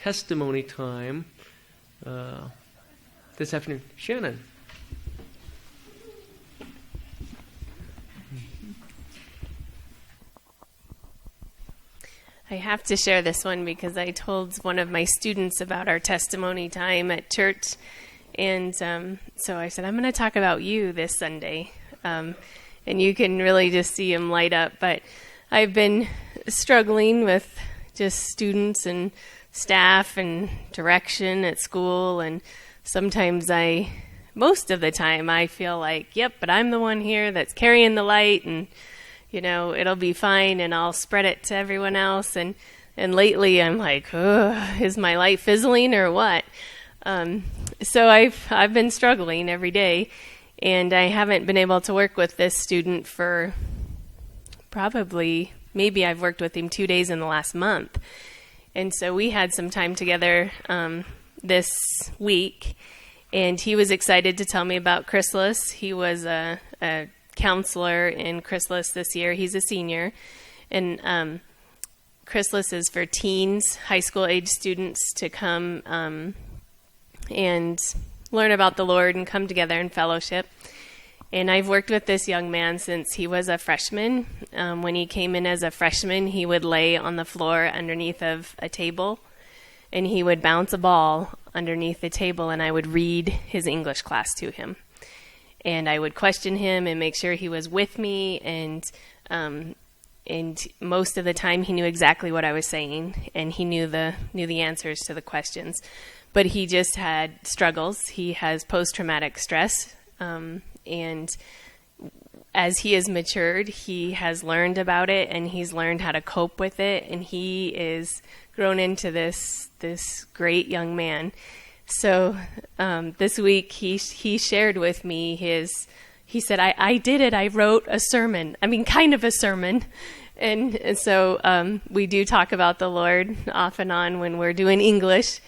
testimony time this afternoon. Shannon. I have to share this one because I told one of my students about our testimony time at church. And so I said, I'm going to talk about you this Sunday. And you can really just see him light up. But I've been struggling with just students and staff and direction at school. And sometimes most of the time, I feel like, yep, but I'm the one here that's carrying the light, and it'll be fine, and I'll spread it to everyone else. And lately I'm like, is my light fizzling or what? So I've been struggling every day, and I haven't been able to work with this student for maybe I've worked with him 2 days in the last month. And so we had some time together this week, and he was excited to tell me about Chrysalis. He was a counselor in Chrysalis this year. He's a senior, and Chrysalis is for teens, high school age students to come and learn about the Lord and come together in fellowship. And I've worked with this young man since he was a freshman. When he came in as a freshman, he would lay on the floor underneath of a table, and he would bounce a ball underneath the table, and I would read his English class to him. And I would question him and make sure he was with me, and most of the time he knew exactly what I was saying, and he knew the answers to the questions. But he just had struggles. He has post-traumatic stress, and as he has matured, he has learned about it, and he's learned how to cope with it, and he is grown into this great young man. So this week he shared with me he said, I did it. I wrote a sermon. I mean, kind of a sermon. And so we do talk about the Lord off and on when we're doing English.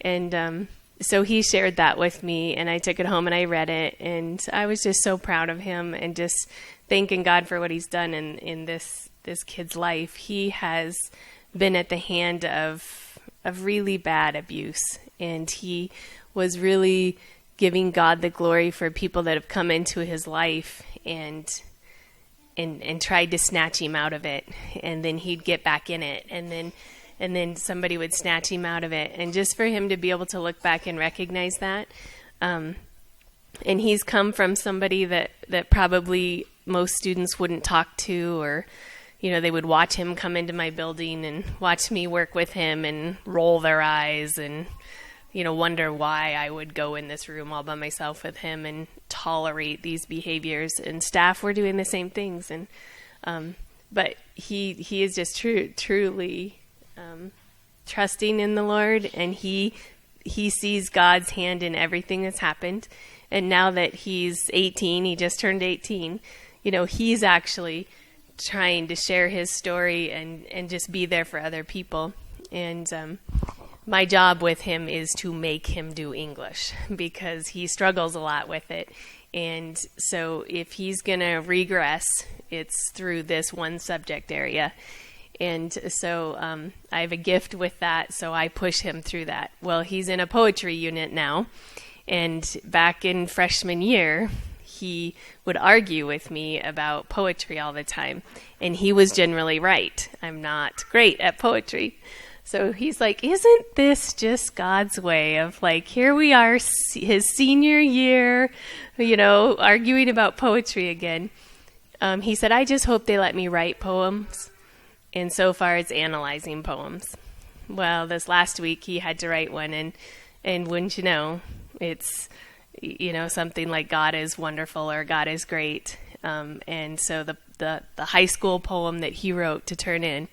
And so he shared that with me, and I took it home and I read it. And I was just so proud of him and just thanking God for what he's done in this kid's life. He has been at the hand of really bad abuse. And he was really giving God the glory for people that have come into his life and tried to snatch him out of it. And then he'd get back in it. And then somebody would snatch him out of it. And just for him to be able to look back and recognize that. And he's come from somebody that probably most students wouldn't talk to, or they would watch him come into my building and watch me work with him and roll their eyes and wonder why I would go in this room all by myself with him and tolerate these behaviors. And staff were doing the same things. And but he is just truly trusting in the Lord, and he sees God's hand in everything that's happened. And now that he's 18, he just turned 18, he's actually trying to share his story and just be there for other people. And my job with him is to make him do English because he struggles a lot with it. And so if he's going to regress, it's through this one subject area. And so I have a gift with that, so I push him through that. Well, he's in a poetry unit now, and back in freshman year, he would argue with me about poetry all the time, and he was generally right. I'm not great at poetry. So he's like, isn't this just God's way of like, here we are, his senior year, arguing about poetry again. He said, I just hope they let me write poems. And so far it's analyzing poems. Well, this last week he had to write one, and wouldn't you know, it's, something like God is wonderful or God is great. And so the high school poem that he wrote to turn in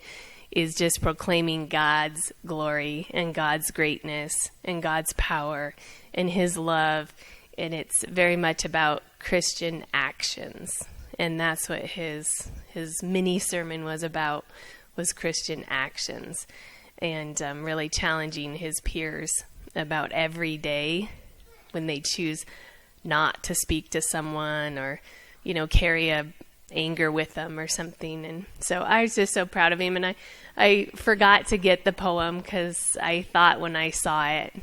is just proclaiming God's glory and God's greatness and God's power and his love. And it's very much about Christian actions. And that's what his mini sermon was about, was Christian actions. And really challenging his peers about every day when they choose not to speak to someone or, carry a anger with them or something. And so I was just so proud of him. And I forgot to get the poem because I thought when I saw it,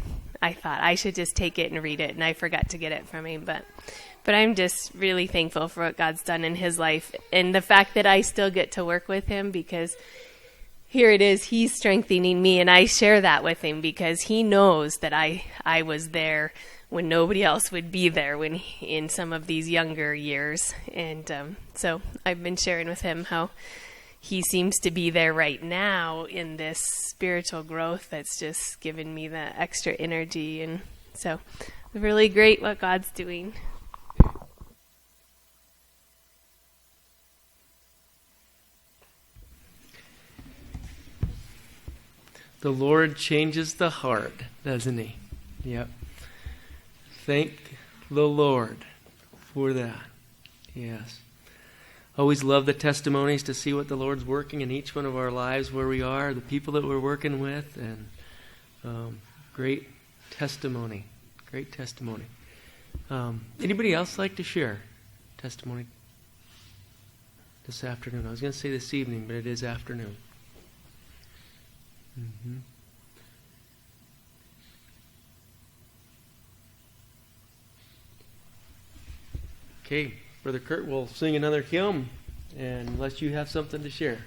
I thought I should just take it and read it, and I forgot to get it from him. But I'm just really thankful for what God's done in his life and the fact that I still get to work with him, because here it is, he's strengthening me, and I share that with him because he knows that I was there when nobody else would be there when in some of these younger years. And so I've been sharing with him how he seems to be there right now in this spiritual growth that's just given me the extra energy. And so really great what God's doing. The Lord changes the heart, doesn't he? Yep. Thank the Lord for that. Yes. Always love the testimonies to see what the Lord's working in each one of our lives, where we are, the people that we're working with, and great testimony. Great testimony. Anybody else like to share testimony this afternoon? I was going to say this evening, but it is afternoon. Mm-hmm. Okay, Brother Kurt will sing another hymn, and unless you have something to share.